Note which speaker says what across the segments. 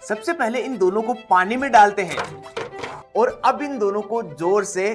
Speaker 1: सबसे पहले इन दोनों को पानी में डालते हैं और अब इन दोनों को जोर से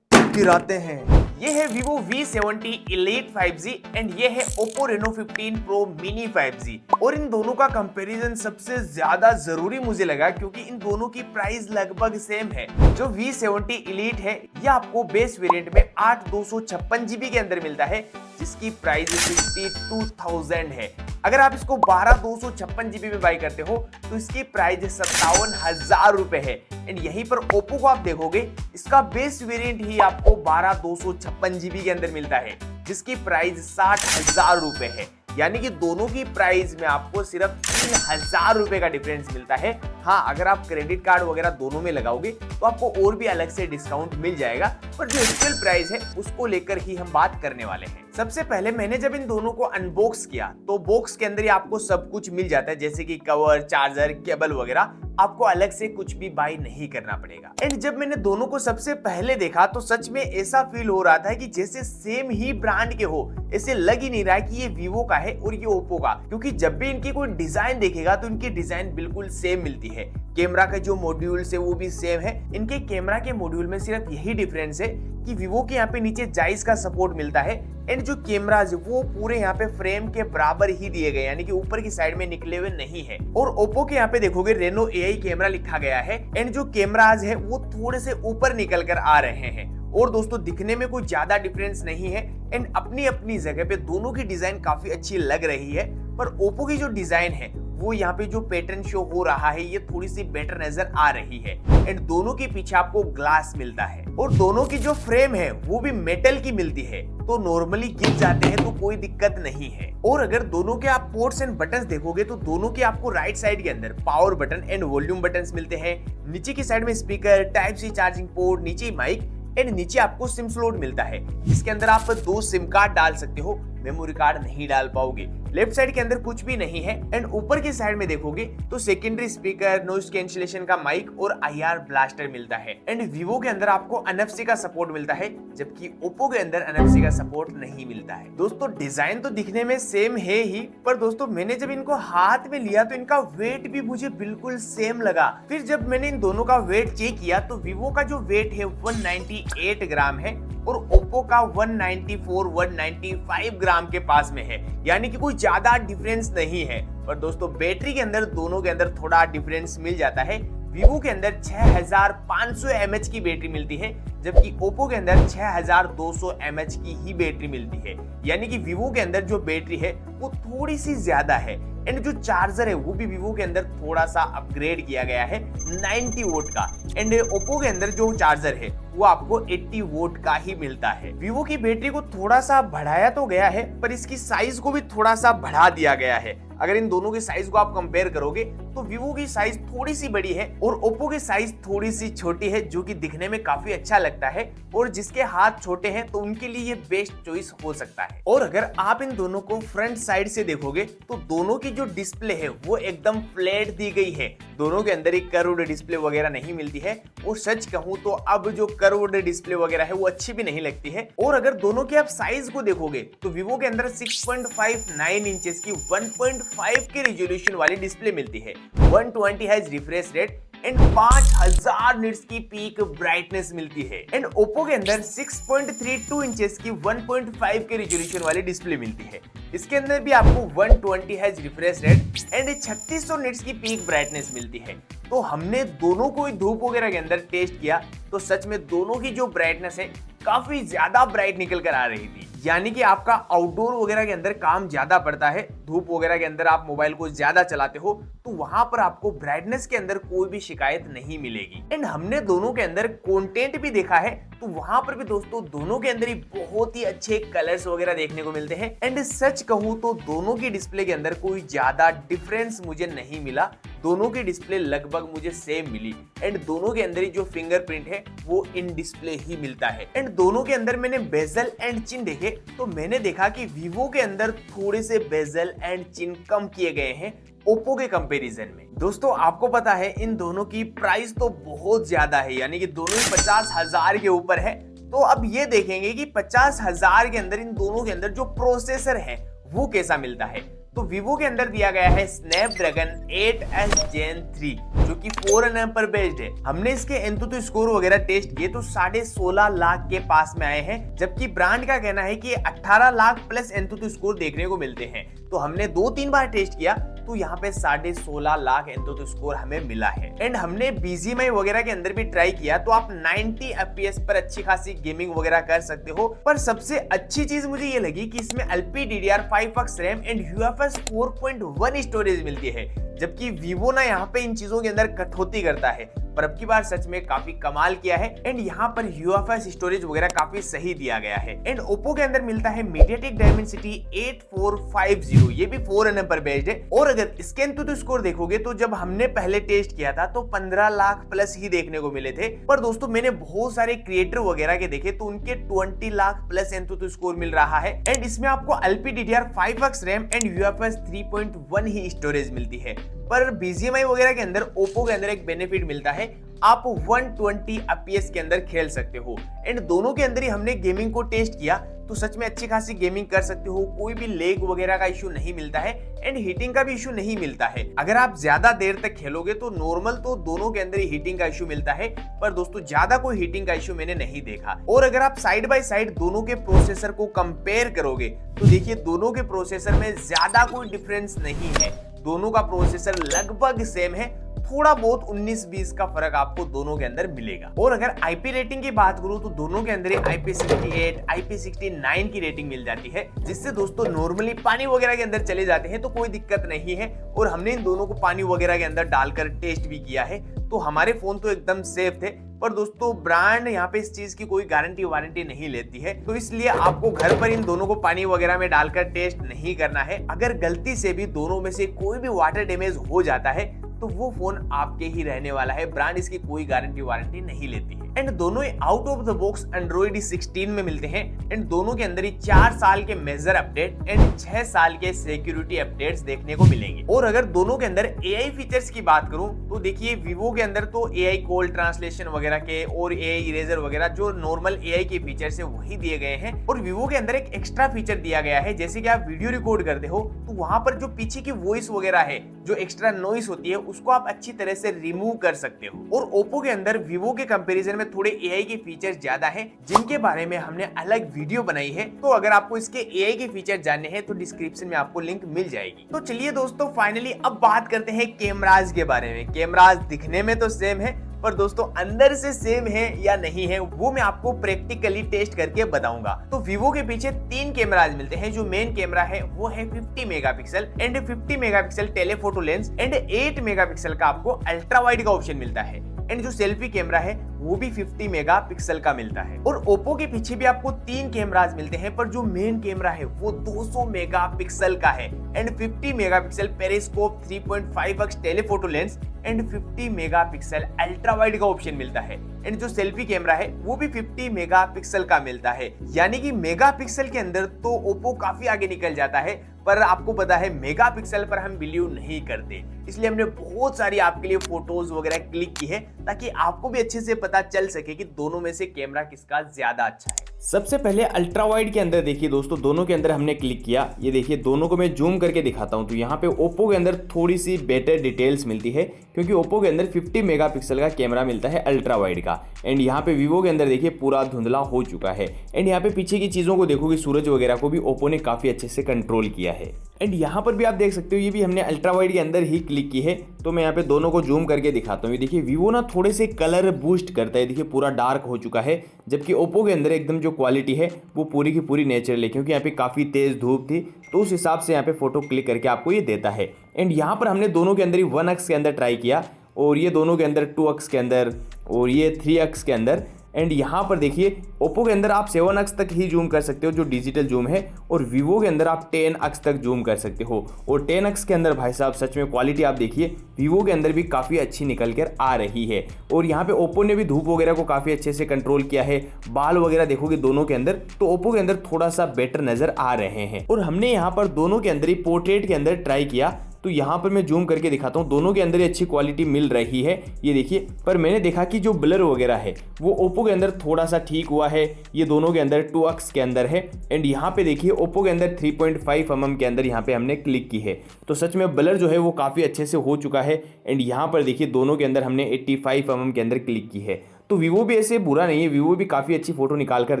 Speaker 1: गिराते हैं। ये है Vivo V70 Elite 5G and ये है Oppo Reno 15 Pro Mini 5G। और इन दोनों का कंपैरिजन सबसे ज्यादा जरूरी मुझे लगा क्योंकि इन दोनों की प्राइस लगभग सेम है। जो V70 Elite है ये आपको बेस वेरिएंट में 8/256 के अंदर मिलता है जिसकी प्राइस 52,000 है। अगर आप इसको 12/256 में बाई करते हो तो इसकी प्राइस 57,000 रुपए है। एंड यहीं पर ओप्पो को आप देखोगे इसका बेस वेरिएंट ही आपको 12/256 के अंदर मिलता है जिसकी प्राइस 60,000 रुपए है। यानी कि दोनों की प्राइस में आपको सिर्फ 3,000 रुपए का डिफरेंस मिलता है। हाँ, अगर आप क्रेडिट कार्ड वगैरह दोनों में लगाओगे तो आपको और भी अलग से डिस्काउंट मिल जाएगा, पर जो एक्चुअल प्राइस है उसको लेकर ही हम बात करने वाले हैं। सबसे पहले मैंने जब इन दोनों को अनबॉक्स किया तो बॉक्स के अंदर ही आपको सब कुछ मिल जाता है जैसे कि कवर, चार्जर, केबल वगैरह। आपको अलग से कुछ भी बाय नहीं करना पड़ेगा। एंड जब मैंने दोनों को सबसे पहले देखा तो सच में ऐसा फील हो रहा था कि जैसे सेम ही ब्रांड के हो। ऐसे लग ही नहीं रहा कि ये वीवो का है और ये ओप्पो का, क्योंकि जब भी इनकी कोई डिजाइन देखेगा तो इनकी डिजाइन बिल्कुल सेम मिलती है। कैमरा का जो मॉड्यूल्स है वो भी सेम है। इनके कैमरा के मॉड्यूल में सिर्फ यही डिफरेंस है कि वीवो के यहाँ पे नीचे जाइस का सपोर्ट मिलता है एंड जो कैमराज वो पूरे यहाँ पे फ्रेम के बराबर ही दिए गए, यानी कि ऊपर की साइड में निकले हुए नहीं है। और ओप्पो के यहाँ पे देखोगे रेनो AI कैमरा लिखा गया है एंड जो कैमराज है वो थोड़े से ऊपर निकल कर आ रहे हैं। और दोस्तों दिखने में कोई ज्यादा डिफरेंस नहीं है एंड अपनी अपनी जगह पे दोनों की डिजाइन काफी अच्छी लग रही है। पर ओप्पो की जो डिजाइन है वो यहाँ पे जो पैटर्न शो हो रहा है ये थोड़ी सी बेटर नजर आ रही है। एंड दोनों के पीछे आपको ग्लास मिलता है और दोनों की जो फ्रेम है वो भी मेटल की मिलती है, तो नॉर्मली गिर जाते हैं तो कोई दिक्कत नहीं है। और अगर दोनों के आप पोर्ट्स एंड बटन्स देखोगे तो दोनों के आपको राइट साइड के अंदर power button and volume buttons मिलते हैं। नीचे की साइड में speaker, type C charging port, नीचे माइक एंड नीचे आपको सिम स्लॉट मिलता है जिसके अंदर आप 2 सिम कार्ड डाल सकते हो, मेमोरी कार्ड नहीं डाल पाओगे। लेफ्ट साइड के अंदर कुछ भी नहीं है एंड ऊपर की साइड में देखोगे तो सेकेंडरी स्पीकर, नॉइज कैंसिलेशन का माइक और IR ब्लास्टर मिलता है। एंड वीवो के अंदर आपको NFC का सपोर्ट मिलता है जबकि ओप्पो के अंदर NFC का सपोर्ट नहीं मिलता है। दोस्तों डिजाइन तो दिखने में सेम है ही, पर दोस्तों मैंने जब इनको हाथ में लिया तो इनका वेट भी मुझे बिल्कुल सेम लगा। फिर जब मैंने इन दोनों का वेट चेक किया तो वीवो का जो वेट है 198 ग्राम है और ओप्पो का 194-195 ग्राम के पास में है, यानी कि कोई ज्यादा डिफरेंस नहीं है। पर दोस्तों बैटरी के अंदर दोनों के अंदर थोड़ा डिफरेंस मिल जाता है। वीवो के अंदर 6500 mAh की बैटरी मिलती है जबकि ओप्पो के अंदर 6200 mAh की ही बैटरी मिलती है, यानी कि वीवो के अंदर जो बैटरी है वो थोड़ी सी ज्यादा है। एंड जो चार्जर है वो भी वीवो के अंदर थोड़ा सा अपग्रेड किया गया है 90 वोट का एंड ओप्पो के अंदर जो चार्जर है वो आपको 80 वोट का ही मिलता है। वीवो की बैटरी को थोड़ा सा बढ़ाया तो गया है पर इसकी साइज को भी थोड़ा सा बढ़ा दिया गया है। अगर इन दोनों की साइज को आप कंपेयर करोगे तो वीवो की साइज थोड़ी सी बड़ी है और ओप्पो की साइज थोड़ी सी छोटी है, जो कि दिखने में काफी अच्छा लगता है। और जिसके हाथ छोटे हैं तो उनके लिए ये बेस्ट चॉइस हो सकता है। और अगर आप इन दोनों को फ्रंट साइड से देखोगे तो दोनों की जो डिस्प्ले है वो एकदम फ्लैट दी गई है। दोनों के अंदर एक कर्व्ड डिस्प्ले वगैरह नहीं मिलती है और सच कहूं तो अब जो कर्व्ड डिस्प्ले वगैरह है वो अच्छी भी नहीं लगती है। और अगर दोनों के आप साइज को देखोगे तो वीवो के अंदर 6.59 इंचेस की 1.5 के रेजोल्यूशन वाली डिस्प्ले मिलती है, 120 hertz refresh rate and 5000 nits की पीक ब्राइटनेस मिलती है। एंड ओप्पो के अंदर 6.32 इंचेस की 1.5 के रेजोल्यूशन वाली डिस्प्ले मिलती है। इसके अंदर भी आपको 120 hertz refresh rate and 3600 nits की पीक ब्राइटनेस मिलती है। तो हमने दोनों को धूप वगैरह के अंदर टेस्ट किया तो सच में दोनों की जो ब्राइटनेस है काफी ज्यादा ब्राइट निकल कर आ रही थी, यानी कि आपका आउटडोर वगैरह के अंदर काम ज्यादा पड़ता है, धूप वगैरह के अंदर आप मोबाइल को ज्यादा चलाते हो तो वहां पर आपको ब्राइटनेस के अंदर कोई भी शिकायत नहीं मिलेगी। एंड हमने दोनों के अंदर कंटेंट भी देखा है तो वहां पर भी दोस्तों दोनों के अंदर ही बहुत ही अच्छे कलर्स वगैरह देखने को मिलते हैं। एंड सच कहूं तो दोनों की डिस्प्ले के अंदर कोई ज्यादा डिफरेंस मुझे नहीं मिला, दोनों की डिस्प्ले लगभग मुझे सेम मिली। एंड दोनों के अंदर ही जो फिंगरप्रिंट है वो इन डिस्प्ले ही मिलता है। एंड दोनों के अंदर मैंने बेजल एंड चिन देखे तो मैंने देखा कि वीवो के अंदर थोड़े से बेजल एंड चिन कम किए गए हैं ओप्पो के कंपैरिजन में। दोस्तों आपको पता है इन दोनों की प्राइस तो बहुत ज्यादा है, यानी कि दोनों ही 50,000 के ऊपर है। तो अब ये देखेंगे कि 50,000 के अंदर इन दोनों के अंदर जो प्रोसेसर है वो कैसा मिलता है। तो Vivo के अंदर दिया गया है Snapdragon 8s Gen 3 जो कि 4 nm पर बेस्ड है। हमने इसके Antutu स्कोर वगैरह टेस्ट किए तो 16.5 लाख के पास में आए हैं, जबकि ब्रांड का कहना है कि 18 लाख प्लस Antutu स्कोर देखने को मिलते हैं। तो हमने 2-3 बार टेस्ट किया तो यहाँ पे 16.5 लाख Antutu स्कोर हमें मिला है। एंड हमने BGMI वगैरह के अंदर भी ट्राई किया तो आप 90 FPS पर अच्छी खासी गेमिंग वगैरह कर सकते हो। पर सबसे अच्छी चीज मुझे ये लगी कि इसमें LPDDR5X RAM and UFS 4.1 storage मिलती है, जबकि Vivo ना यहाँ पे इन चीजों के अंदर कटौती करता है। पर अब की बार सच में काफी कमाल किया है एंड यहाँ पर UFS स्टोरेज वगैरह काफी सही दिया गया है। एंड Oppo के अंदर मिलता है MediaTek Dimensity 8450, ये भी 4 nm पर बेस्ड है। और अगर इसके Antutu स्कोर देखोगे तो जब हमने पहले टेस्ट किया था तो 15 लाख प्लस ही देखने को मिले थे। पर दोस्तों मैंने बहुत सारे क्रिएटर वगैरह के देखे तो उनके 20 लाख प्लस Antutu स्कोर मिल रहा है। एंड इसमें आपको LPDDR5X RAM and UFS 3.1 he storage मिलती है। पर BGMI वगैरह के अंदर Oppo के अंदर एक बेनिफिट मिलता है, आप 120 FPS के अंदर खेल सकते हो। एंड दोनों के अंदर ही हमने गेमिंग को टेस्ट किया तो सच में अच्छी खासी गेमिंग कर सकते हो, कोई भी लेग वगैरह का इशू नहीं मिलता है एंड हीटिंग का भी इशू नहीं मिलता है। अगर आप ज्यादा देर तक खेलोगे तो नॉर्मल तो दोनों के अंदर ही हीटिंग का इशू मिलता है, पर दोस्तों ज्यादा कोई हीटिंग का इशू मैंने नहीं देखा। और अगर आप साइड बाय साइड दोनों के प्रोसेसर को कंपेयर करोगे तो देखिए दोनों के प्रोसेसर में ज्यादा कोई डिफरेंस नहीं है, दोनों का प्रोसेसर लगभग सेम है, थोड़ा बहुत 19-20 का फर्क आपको दोनों के अंदर मिलेगा। और अगर IP रेटिंग की बात करूं तो दोनों के अंदर IP68, IP69 की रेटिंग मिल जाती है, जिससे दोस्तों नॉर्मली पानी वगैरह के अंदर चले जाते हैं तो कोई दिक्कत नहीं है। और हमने इन दोनों को पानी वगैरह के अंदर डालकर टेस्ट भी किया है तो हमारे फोन तो एकदम सेफ थे। पर दोस्तों ब्रांड यहाँ पे इस चीज की कोई गारंटी वारंटी नहीं लेती है, तो इसलिए आपको घर पर इन दोनों को पानी वगैरह में डालकर टेस्ट नहीं करना है। अगर गलती से भी दोनों में से कोई भी वाटर डैमेज हो जाता है तो वो फोन आपके ही रहने वाला है, ब्रांड इसकी कोई गारंटी वारंटी नहीं लेती है। एंड दोनों ही out of the box Android 16 में मिलते हैं एंड दोनों के अंदर ही 4 साल के मेजर अपडेट एंड 6 साल के सिक्योरिटी अपडेट्स देखने को मिलेंगे। और अगर दोनों के अंदर AI फीचर्स की बात करूं तो देखिए Vivo के अंदर तो AI कॉल ट्रांसलेशन वगैरह के और AI इरेजर वगैरह जो नॉर्मल AI के फीचर्स है वही दिए गए हैं। और Vivo के अंदर एक एक्स्ट्रा फीचर दिया गया है, जैसे कि आप वीडियो रिकॉर्ड करते हो तो वहां पर जो पीछे की वॉइस वगैरह है, जो एक्स्ट्रा नॉइस होती है, उसको आप अच्छी तरह से रिमूव कर सकते हो। और Oppo के अंदर Vivo के कंपैरिजन में थोड़े AI के फीचर्स ज्यादा हैं, जिनके बारे में हमने अलग वीडियो बनाई है। तो अगर आपको इसके AI के फीचर जानने हैं तो डिस्क्रिप्शन में आपको लिंक मिल जाएगी। तो चलिए दोस्तों फाइनली अब बात करते हैं कैमराज के बारे में। कैमराज दिखने में तो सेम है, पर दोस्तों अंदर से सेम है या नहीं है वो मैं आपको प्रैक्टिकली टेस्ट करके बताऊंगा। तो Vivo के पीछे 3 कैमराज मिलते हैं। जो मेन कैमरा है वो है 50 megapixel and 50 megapixel telephoto lens and 8 megapixel का आपको अल्ट्रा वाइड का ऑप्शन मिलता है। एंड जो सेल्फी कैमरा है वो भी 50 मेगापिक्सल का मिलता है। और Oppo के पीछे भी आपको 3 कैमराज मिलते हैं, पर जो मेन कैमरा है वो 200 मेगापिक्सल का है and 50 megapixel periscope 3.5x telephoto lens and 50 megapixel ultra wide का ऑप्शन मिलता है। एंड जो सेल्फी कैमरा है वो भी 50 मेगापिक्सल का मिलता है, यानी कि मेगापिक्सल के अंदर तो Oppo काफी आगे निकल जाता है। पर आपको पता है मेगापिक्सल पर हम बिलीव नहीं करते, इसलिए हमने बहुत सारी आपके लिए फोटोज वगैरह क्लिक की है ताकि आपको भी अच्छे से पता चल सके कि दोनों में से कैमरा किसका ज्यादा अच्छा है। सबसे पहले अल्ट्रा वाइड के अंदर देखिए दोस्तों, दोनों के अंदर हमने क्लिक किया, ये देखिए दोनों को मैं जूम करके दिखाता हूं तो यहाँ पे Oppo के अंदर थोड़ी सी बेटर डिटेल्स मिलती है, क्योंकि Oppo के अंदर 50 मेगापिक्सल का कैमरा मिलता है अल्ट्रा वाइड का। एंड यहाँ पे Vivo के अंदर देखिए पूरा धुंधला हो चुका है। एंड यहाँ पे पीछे की चीज़ों को देखोगे, सूरज वगैरह को भी Oppo ने काफ़ी अच्छे से कंट्रोल किया है। एंड यहाँ पर भी आप देख सकते हो, ये भी हमने अल्ट्रा वाइड के अंदर ही क्लिक की है। तो मैं यहाँ पे दोनों को जूम करके दिखाता हूँ। ये देखिए Vivo ना थोड़े से कलर बूस्ट करता है, देखिए पूरा डार्क हो चुका है, जबकि Oppo के अंदर एकदम जो क्वालिटी है वो पूरी की पूरी नेचुरल है, क्योंकि यहाँ पे काफ़ी तेज़ धूप थी तो उस हिसाब से यहाँ पे फोटो क्लिक करके आपको ये देता है। एंड यहाँ पर हमने दोनों के अंदर ही 1x के अंदर ट्राई किया, और ये दोनों के अंदर 2x के अंदर, और ये 3x के अंदर। एंड यहाँ पर देखिए Oppo के अंदर आप 7x तक ही जूम कर सकते हो जो डिजिटल जूम है, और Vivo के अंदर आप 10x तक जूम कर सकते हो। और 10x के अंदर भाई साहब सच में क्वालिटी आप देखिए Vivo के अंदर भी काफ़ी अच्छी निकल कर आ रही है। और यहाँ पे Oppo ने भी धूप वगैरह को काफ़ी अच्छे से कंट्रोल किया है। बाल वगैरह देखोगे दोनों के अंदर तो Oppo के अंदर थोड़ा सा बेटर नज़र आ रहे हैं। और हमने यहाँ पर दोनों के अंदर ही पोर्ट्रेट के अंदर ट्राई किया,
Speaker 2: तो यहाँ पर मैं जूम करके दिखाता हूँ, दोनों के अंदर ही अच्छी क्वालिटी मिल रही है, ये देखिए। पर मैंने देखा कि जो ब्लर वगैरह है वो ओप्पो के अंदर थोड़ा सा ठीक हुआ है, ये दोनों के अंदर 2x के अंदर है। एंड यहाँ पे देखिए ओप्पो के अंदर 3.5 mm के अंदर यहाँ पे हमने क्लिक की है, तो सच में ब्लर जो है वो काफ़ी अच्छे से हो चुका है। एंड यहाँ पर देखिए दोनों के अंदर हमने 85 mm के अंदर क्लिक की है। तो वीवो भी ऐसे बुरा नहीं है, वीवो भी काफ़ी अच्छी फोटो निकाल कर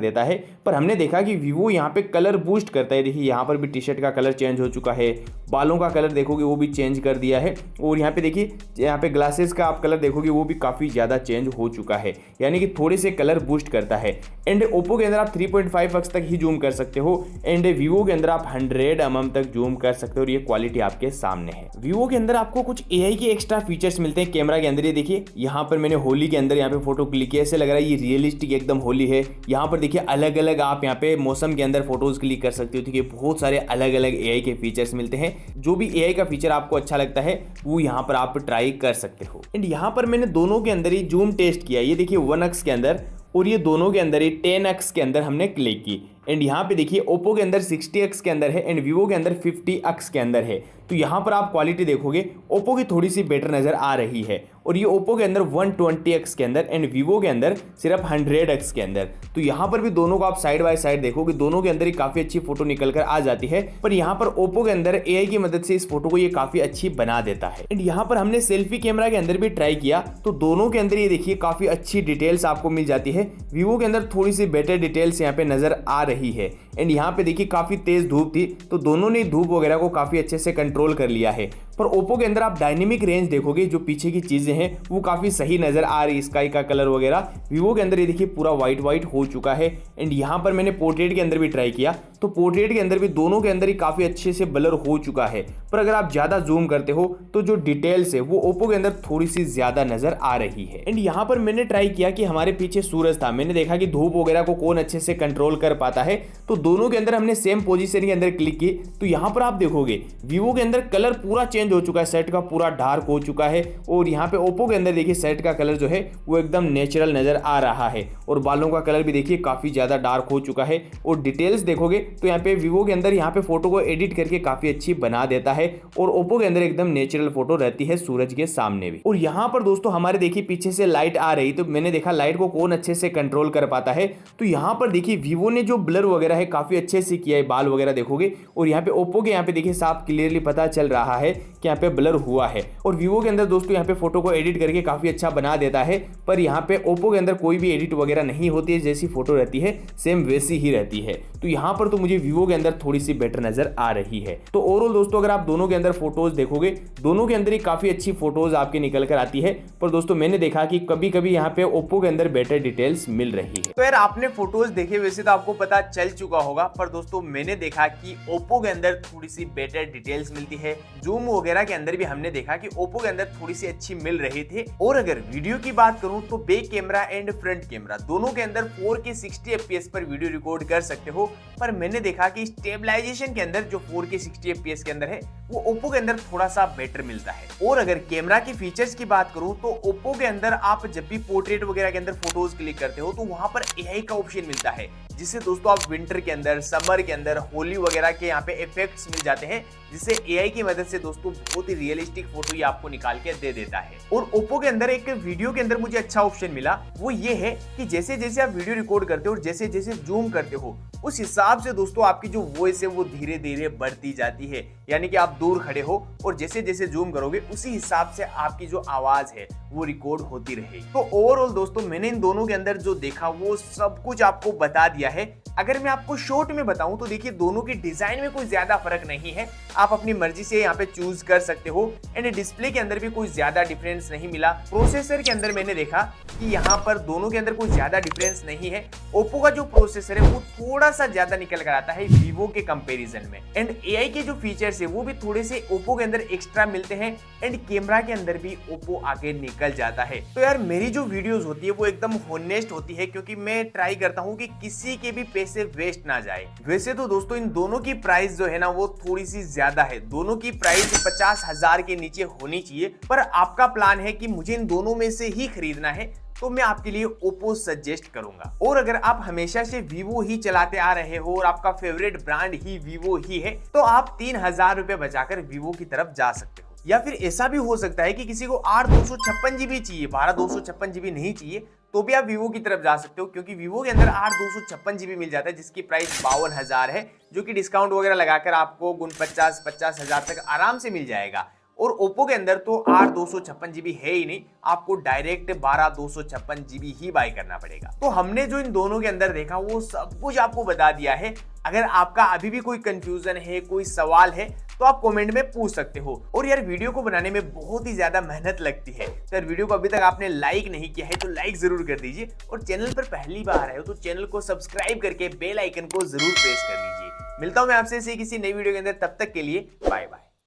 Speaker 2: देता है। पर हमने देखा कि वीवो यहाँ पे कलर बूस्ट करता है, देखिए यहाँ पर भी टी शर्ट का कलर चेंज हो चुका है, बालों का कलर देखोगे वो भी चेंज कर दिया है, और यहाँ पे देखिए यहाँ पे ग्लासेस का आप कलर देखोगे वो भी काफ़ी ज़्यादा चेंज हो चुका है, यानी कि थोड़े से कलर बूस्ट करता है। एंड ओप्पो के अंदर आप 3.5x तक ही जूम कर सकते हो, एंड वीवो के अंदर आप 100 mm तक जूम कर सकते हो, और ये क्वालिटी आपके सामने है। वीवो के अंदर आपको कुछ AI के एक्स्ट्रा फीचर्स मिलते हैं कैमरा के अंदर। ये देखिए यहाँ पर मैंने होली के अंदर यहाँ पे फोटो क्लिक किया, ऐसे लग रहा है ये रियलिस्टिक एकदम होली है। यहाँ पर देखिए अलग अलग आप यहाँ पे मौसम के अंदर फोटोज क्लिक कर सकते हो, ठीक है। बहुत सारे अलग अलग AI के फीचर्स मिलते हैं, जो भी AI का फीचर आपको अच्छा लगता है वो यहाँ पर आप ट्राई कर सकते हो। एंड यहाँ पर मैंने दोनों के अंदर ही जूम टेस्ट किया, ये देखिए 1x के अंदर, और ये दोनों के अंदर ही 10x के अंदर हमने क्लिक की। एंड यहाँ पे देखिए ओप्पो के अंदर 60x के अंदर है, एंड वीवो के अंदर 50x के अंदर है। तो यहाँ पर आप क्वालिटी देखोगे ओप्पो की थोड़ी सी बेटर नज़र आ रही है, और ये ओप्पो के अंदर 120x के अंदर, एंड वीवो के अंदर सिर्फ 100x के अंदर। तो यहाँ पर भी दोनों को आप साइड बाय साइड देखोगे, दोनों के अंदर ही काफ़ी अच्छी फोटो निकल कर आ जाती है। पर यहाँ पर ओप्पो के अंदर AI की मदद से इस फोटो को ये काफ़ी अच्छी बना देता है। एंड यहाँ पर हमने सेल्फी कैमरा के अंदर भी ट्राई किया, तो दोनों के अंदर ये देखिए काफ़ी अच्छी डिटेल्स आपको मिल जाती है। वीवो के अंदर थोड़ी सी बेटर डिटेल्स यहाँ पे नज़र आ रही है। एंड यहाँ पे देखिए काफ़ी तेज़ धूप थी, तो दोनों ने धूप वगैरह को काफ़ी अच्छे से कंट्रोल कर लिया है। पर ओप्पो के अंदर आप डायनेमिक रेंज देखोगे, जो पीछे की चीज़ें हैं वो काफ़ी सही नज़र आ रही, स्काई का कलर वगैरह। वीवो के अंदर ये देखिए पूरा वाइट हो चुका है। एंड यहाँ पर मैंने पोर्ट्रेट के अंदर भी ट्राई किया, तो पोर्ट्रेट के अंदर भी दोनों के अंदर ही काफ़ी अच्छे से ब्लर हो चुका है। पर अगर आप ज़्यादा जूम करते हो तो जो डिटेल्स है वो ओप्पो के अंदर थोड़ी सी ज़्यादा नज़र आ रही है। एंड यहाँ पर मैंने ट्राई किया कि हमारे पीछे सूरज था, मैंने देखा कि धूप वगैरह को कौन अच्छे से कंट्रोल कर पाता है, तो दोनों के अंदर हमने सेम पोजीशन के अंदर क्लिक की। तो यहाँ पर आप देखोगे वीवो के अंदर कलर पूरा चेंज हो चुका है, शर्ट का पूरा डार्क हो चुका है, और यहाँ पे ओप्पो के अंदर देखिए शर्ट का कलर जो है वो एकदम नेचुरल नज़र आ रहा है, और बालों का कलर भी देखिए काफ़ी ज़्यादा डार्क हो चुका है। और डिटेल्स देखोगे तो यहाँ पे वीवो के अंदर यहाँ पे फोटो को एडिट करके काफ़ी अच्छी बना देता है, और ओप्पो के अंदर एकदम नेचुरल फोटो रहती है सूरज के सामने भी। और यहाँ पर दोस्तों हमारे देखिए पीछे से लाइट आ रही, तो मैंने देखा लाइट को कौन अच्छे से कंट्रोल कर पाता है। तो यहाँ पर देखिए वीवो ने जो ब्लर वगैरह है काफ़ी अच्छे से किया है, बाल वगैरह देखोगे, और यहाँ पे ओप्पो के यहाँ पे देखिए साफ क्लियरली पता चल रहा है कि यहाँ पे ब्लर हुआ है। और वीवो के अंदर दोस्तों यहाँ पे फोटो को एडिट करके काफ़ी अच्छा बना देता है, पर यहाँ पे ओप्पो के अंदर कोई भी एडिट वगैरह नहीं होती है, जैसी फोटो रहती है सेम वैसी ही रहती है। तो यहाँ पर तो मुझे वीवो के अंदर थोड़ी सी बेटर नज़र आ रही है। तो ओवरऑल दोस्तों अगर आप दोनों के अंदर फोटोज देखोगे, दोनों के अंदर ही काफ़ी अच्छी फोटोज आपके निकल कर आती है। पर दोस्तों मैंने देखा कि कभी कभी यहाँ पे ओप्पो के अंदर बेटर डिटेल्स मिल रही है।
Speaker 1: तो यार आपने फोटोज देखे, वैसे तो आपको पता चल चुका होगा, पर दोस्तों मैंने देखा कि ओप्पो के अंदर थोड़ी सी बेटर डिटेल्स मिलती है। जूम वगैरह के अंदर भी हमने देखा कि ओप्पो के अंदर थोड़ी सी अच्छी मिल रही थी। और अगर वीडियो की बात करूं तो back camera and front camera दोनों के अंदर 4K 60 FPS पर वीडियो रिकॉर्ड कर सकते हो। पर मैंने देखा कि स्टेबलाइजेशन के अंदर जो 4K 60 FPS के अंदर है वो ओप्पो के अंदर थोड़ा सा बेटर मिलता है। और अगर कैमरा के फीचर्स की बात करूं तो ओप्पो के अंदर आप जब भी पोर्ट्रेट वगैरह के अंदर फोटोज क्लिक करते हो तो वहां पर AI का ऑप्शन मिलता है, जिससे दोस्तों आप विंटर के अंदर, समर के अंदर, होली वगैरह के यहाँ पे इफेक्ट्स मिल जाते हैं, जिससे AI की मदद से दोस्तों बहुत ही रियलिस्टिक फोटो ये आपको निकाल के दे देता है। और ओप्पो के अंदर एक वीडियो के अंदर मुझे अच्छा ऑप्शन मिला, वो ये है कि जैसे जैसे आप वीडियो रिकॉर्ड करते हो और जैसे जैसे जूम करते हो उस हिसाब से दोस्तों आपकी जो वॉइस है वो धीरे धीरे बढ़ती जाती है। यानी कि आप दूर खड़े हो और जैसे जैसे जूम करोगे उसी हिसाब से आपकी जो आवाज है वो रिकॉर्ड होती रहेगी। तो ओवरऑल दोस्तों मैंने इन दोनों के अंदर जो देखा वो सब कुछ आपको बता दिया है। अगर मैं आपको शॉर्ट में बताऊं तो देखिए दोनों की डिजाइन में कोई ज्यादा फर्क नहीं है, आप अपनी मर्जी से यहाँ पे चूज कर सकते हो। एंड डिस्प्ले के अंदर भी कोई ज्यादा डिफरेंस नहीं मिला। प्रोसेसर के अंदर मैंने देखा कि यहाँ पर दोनों के अंदर कोई ज्यादा डिफरेंस नहीं है। ओप्पो का जो प्रोसेसर है वो थोड़ा सा ज्यादा निकल कर आता है वीवो के कंपैरिजन में। एंड AI के जो फीचर्स है वो भी थोड़े से ओप्पो के अंदर एक्स्ट्रा मिलते हैं। एंड कैमरा के अंदर भी ओप्पो आगे निकल जाता है। तो यार मेरी जो वीडियोस होती है वो एकदम होनेस्ट होती है, क्योंकि मैं ट्राई करता हूँ कि किसी के भी पैसे वेस्ट ना जाए। वैसे तो दोस्तों इन दोनों की प्राइस जो है ना वो थोड़ी सी ज्यादा है, दोनों की प्राइस 50,000 के नीचे होनी चाहिए। पर आपका प्लान है कि मुझे इन दोनों में से ही खरीदना है तो मैं आपके लिए ओप्पो सजेस्ट करूंगा। और अगर आप हमेशा से वीवो ही चलाते आ रहे हो और आपका फेवरेट ब्रांड ही वीवो ही है, तो आप 3000 रुपए बचाकर वीवो की तरफ जा सकते हो। या फिर ऐसा भी हो सकता है कि किसी को 8/256 GB चाहिए, 12/256 GB नहीं चाहिए, तो भी आप वीवो की तरफ जा सकते हो, क्योंकि वीवो के अंदर 8/256 GB मिल जाता है, जिसकी प्राइस 52,000 है, जो कि डिस्काउंट वगैरह लगाकर आपको 49-50,000 तक आराम से मिल जाएगा। और ओप्पो के अंदर तो 8/256 GB है ही नहीं, आपको डायरेक्ट 12/256 GB ही बाय करना पड़ेगा। तो हमने जो इन दोनों के अंदर देखा वो सब कुछ आपको बता दिया है। अगर आपका अभी भी कोई कंफ्यूजन है, कोई सवाल है, तो आप कमेंट में पूछ सकते हो। और यार वीडियो को बनाने में बहुत ही ज्यादा मेहनत लगती है, तो यार वीडियो को अभी तक आपने लाइक नहीं किया है तो लाइक जरूर कर दीजिए, और चैनल पर पहली बार आए हो तो चैनल को सब्सक्राइब करके बेल आइकन को जरूर प्रेस कर लीजिए। मिलता हूं मैं आपसे किसी नई वीडियो के अंदर, तब तक के लिए बाय बाय।